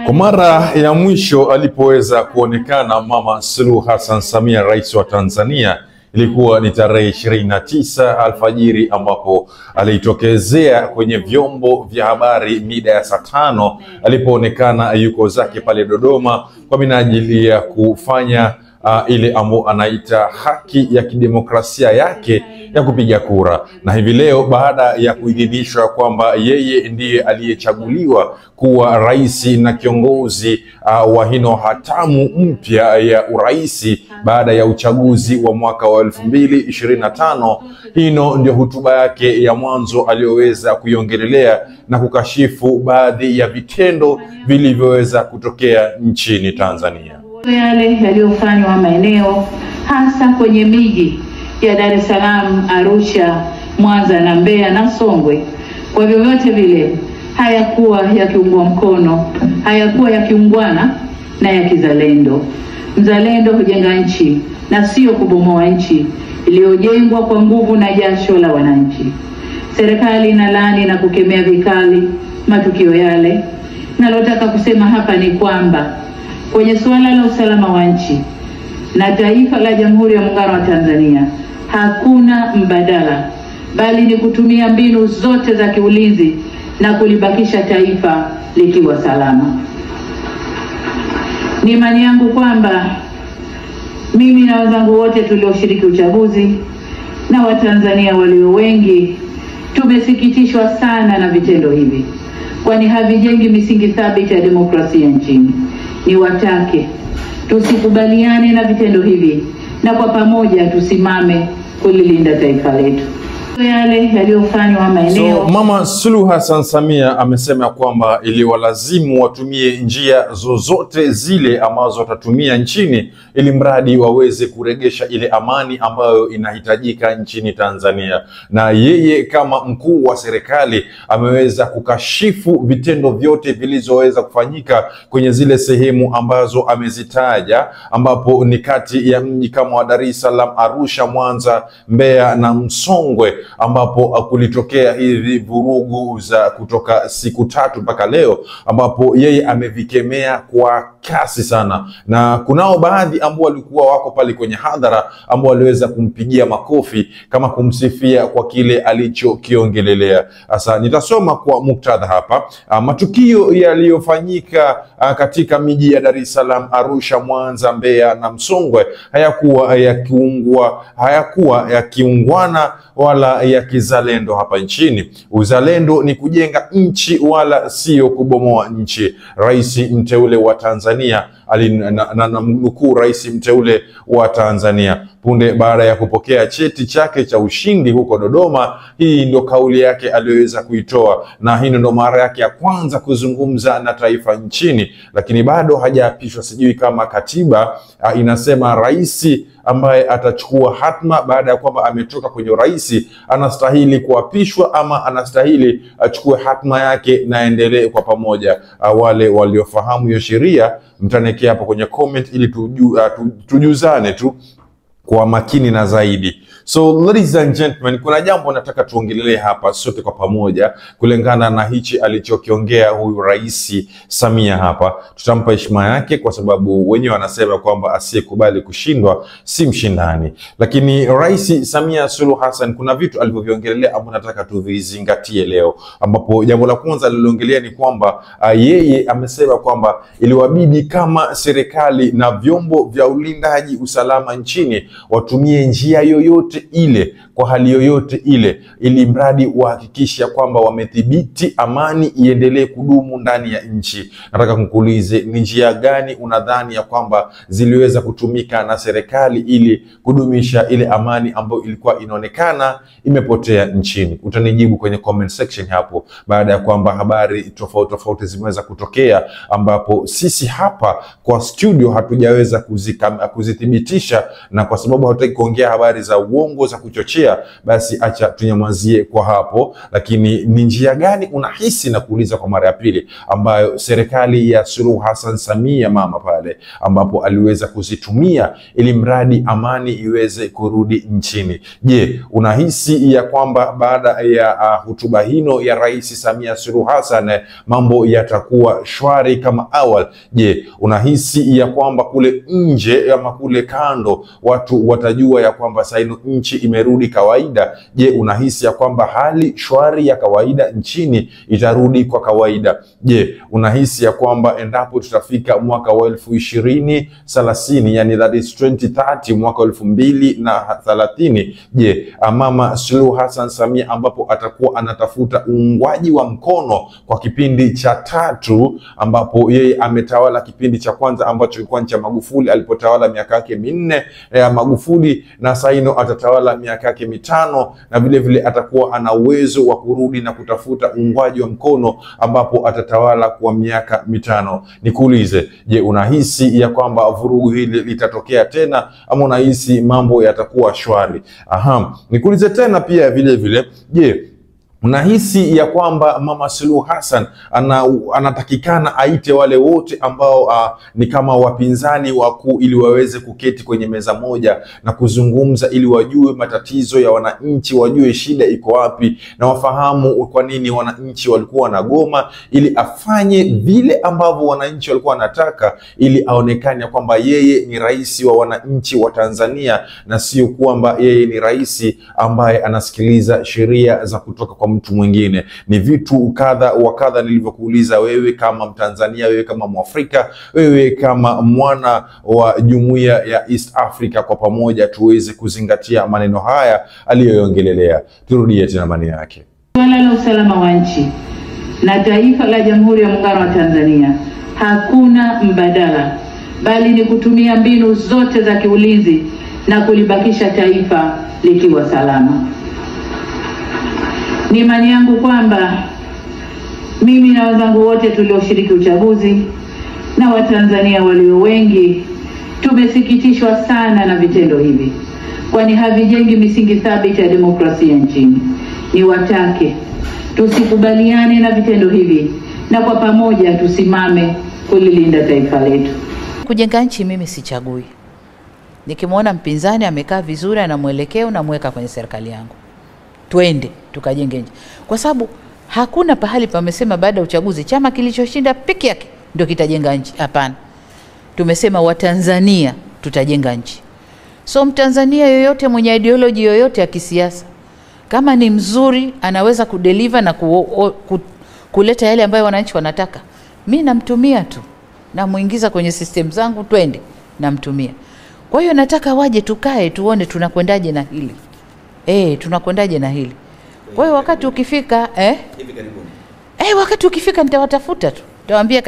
Kwa mara ya mwisho alipoweza kuonekana Mama Suluhu Hassan Samia, rais wa Tanzania, ilikuwa ni tarehe 29 alfajiri, ambapo alitokezea kwenye vyombo vya habari mida ya saa 5 alipoonekana yuko zake pale Dodoma kwa minajili ya kufanya ile ambayo anaita haki ya kidemokrasia yake ya kupiga kura. Na hivi leo baada ya kuidhinishwa kwamba yeye ndiye aliyechaguliwa kuwa rais na kiongozi wa hino hatamu mpya ya uraisi baada ya uchaguzi wa mwaka wa 2025, hino ndio hotuba yake ya mwanzo aliyoweza kuiongelelea na kukashifu baadhi ya vitendo vilivyoweza kutokea nchini Tanzania. Yale yaliyofanywa maeneo hasa kwenye miji ya Dar es Salaam, Arusha, Mwanza na Mbeya na Songwe, kwa vyovyote vile hayakuwa yakiungwa mkono, hayakuwa yakiungwana na ya kizalendo. Mzalendo hujenga nchi na sio kubomoa nchi iliyojengwa kwa nguvu na jasho la wananchi. Serikali inalaani na kukemea vikali matukio yale. Nalotaka kusema hapa ni kwamba kwenye suala la usalama wa nchi na taifa la Jamhuri ya Muungano wa Tanzania hakuna mbadala, bali ni kutumia mbinu zote za kiulinzi na kulibakisha taifa likiwa salama. Ni imani yangu kwamba mimi na wenzangu wote tulioshiriki uchaguzi na Watanzania walio wengi tumesikitishwa sana na vitendo hivi, kwani havijengi misingi thabiti ya demokrasia nchini. Niwatake tusikubaliane na vitendo hivi na kwa pamoja tusimame kulilinda taifa letu. Yale yaliyofanywa maeneo. Mama Suluhu Hassan Samia amesema kwamba iliwalazimu watumie njia zozote zile ambazo watatumia nchini ili mradi waweze kuregesha ile amani ambayo inahitajika nchini Tanzania. Na yeye kama mkuu wa serikali ameweza kukashifu vitendo vyote vilizoweza kufanyika kwenye zile sehemu ambazo amezitaja, ambapo ni kati ya mji kama wa Dar es Salaam, Arusha, Mwanza, Mbeya na Songwe, ambapo kulitokea hivi vurugu za kutoka siku 3 mpaka leo, ambapo yeye amevikemea kwa kasi sana. Na kunao baadhi ambao walikuwa wako pale kwenye hadhara ambao waliweza kumpigia makofi kama kumsifia kwa kile alichokiongelelea. Sasa nitasoma kwa muktadha hapa. Matukio yaliyofanyika katika miji ya Dar es Salaam, Arusha, Mwanza, Mbeya na Songwe hayakuwa yakiungwana wala ya kizalendo hapa nchini. Uzalendo ni kujenga nchi wala sio kubomoa nchi. Rais mteule wa Tanzania mkuu rais mteule wa Tanzania punde baada ya kupokea cheti chake cha ushindi huko Dodoma, hii ndio kauli yake aliyoweza kuitoa, na hii ndio mara yake ya kwanza kuzungumza na taifa nchini, lakini bado hajaapishwa. Sijui kama katiba inasema rais ambaye atachukua hatma baada ya kwamba ametoka kwenye rais anastahili kuapishwa ama anastahili achukue hatma yake na endelee kwa pamoja. Wale waliofahamu hiyo sheria mtanekea hapo kwenye comment ili tujuzane tu kwa makini na zaidi. So ladies and gentlemen, kuna jambo nataka tuongelelee hapa sote kwa pamoja kulingana na hichi alichokiongea huyu Rais Samia hapa. Tutampa heshima yake kwa sababu wenyewe wanasema kwamba asiyekubali kushindwa si mshindani. Lakini Rais Samia Suluhu Hassan kuna vitu alivyoviongelea ambavyo nataka tuvizingatie leo, ambapo jambo la kwanza alilongelea ni kwamba yeye amesema kwamba iliwabidi kama serikali na vyombo vya ulindaji usalama nchini watumie njia yoyote ile kwa hali yoyote ile ili mradi wahakikisha kwamba wamethibiti amani iendelee kudumu ndani ya nchi. Nataka kukuulize, ni njia gani unadhani ya kwamba ziliweza kutumika na serikali ili kudumisha ile amani ambayo ilikuwa inaonekana imepotea nchini? Utanijibu kwenye comment section hapo, baada ya kwamba habari tofauti zimeweza kutokea, ambapo sisi hapa kwa studio hatujaweza kuzithibitisha, na kwa sababu hatutaki kuongea habari za uongo za kuchochea, kutokea, basi acha tunyamazie kwa hapo. Lakini ni njia gani unahisi, na kuuliza kwa mara ya pili, ambayo serikali ya Suluhu Hassan Samia mama pale ambapo aliweza kuzitumia ili mradi amani iweze kurudi nchini? Je, unahisi ya kwamba baada ya hotuba hino ya Rais Samia Suluhu Hassan mambo yatakuwa shwari kama awali? Je, unahisi ya kwamba kule nje ama kule kando watu watajua ya kwamba sasa nchi imerudi kawaida? Je, unahisi ya kwamba hali shwari ya kawaida nchini itarudi kwa kawaida? Je, unahisi ya kwamba endapo tutafika mwaka wa 2030, yani that is 2030, mwaka 2030, je, mama Suluhu Hassan Samia ambapo atakuwa anatafuta uungwaji wa mkono kwa kipindi cha 3, ambapo yeye ametawala kipindi cha kwanza ambacho kilikuwa cha Magufuli alipotawala miaka yake 4 ya Magufuli, na sasa atatawala miaka yake 5, na vile vile atakuwa ana uwezo wa kurudi na kutafuta uungwaji wa mkono ambapo atatawala kwa miaka 5. Nikuulize, je, unahisi ya kwamba vurugu hili litatokea tena ama unahisi mambo yatakuwa shwari? Nikuulize tena pia vile vile, je, unahisi ya kwamba mama Suluhu Hassan anatakikana aite wale wote ambao ni kama wapinzani wakuu ili waweze kuketi kwenye meza moja na kuzungumza, ili wajue matatizo ya wananchi, wajue shida iko wapi, na wafahamu kwa nini wananchi walikuwa wanagoma, ili afanye vile ambavyo wananchi walikuwa wanataka, ili aonekane kwamba yeye ni rais wa wananchi wa Tanzania, na sio kwamba yeye ni rais ambaye anasikiliza sheria za kutoka kwa mtu mwingine. Ni vitu kadha wa kadha nilivyokuuliza wewe kama Mtanzania, wewe kama Mwafrika, wewe kama mwana wa jumuiya ya East Africa, kwa pamoja tuweze kuzingatia maneno haya aliyoongelelea. Turudie tena maneno yake. Swala la usalama wa nchi na taifa la Jamhuri ya Muungano wa Tanzania hakuna mbadala, bali ni kutumia mbinu zote za kiulinzi na kulibakisha taifa likiwa salama. Ni imani yangu kwamba mimi na wenzangu wote tulioshiriki uchaguzi na Watanzania walio wengi tumesikitishwa sana na vitendo hivi, kwani havijengi misingi thabiti ya demokrasia nchini. Niwatake tusikubaliane na vitendo hivi, na kwa pamoja tusimame kulilinda taifa letu. Kujenga nchi mimi sichagui. Nikimwona mpinzani amekaa vizuri na mwelekeo, na mweka kwenye serikali yangu, twende tukajenge nchi. Kwa sababu hakuna pahali pamesema baada ya uchaguzi chama kilichoshinda peke yake ndio kitajenga nchi. Hapana. Tumesema Watanzania tutajenga nchi. So Mtanzania yoyote mwenye ideology yoyote ya kisiasa, kama ni mzuri, anaweza kudeliver na kuleta yale ambayo wananchi wanataka, mimi namtumia tu, na muingiza kwenye system zangu, twende namtumia. Kwa hiyo nataka waje tukae tuone tunakwendaje na hili. Tunakwendaje na hili. Kwa hiyo wakati ukifika wakati ukifika nitawatafuta tu. Nitawaambia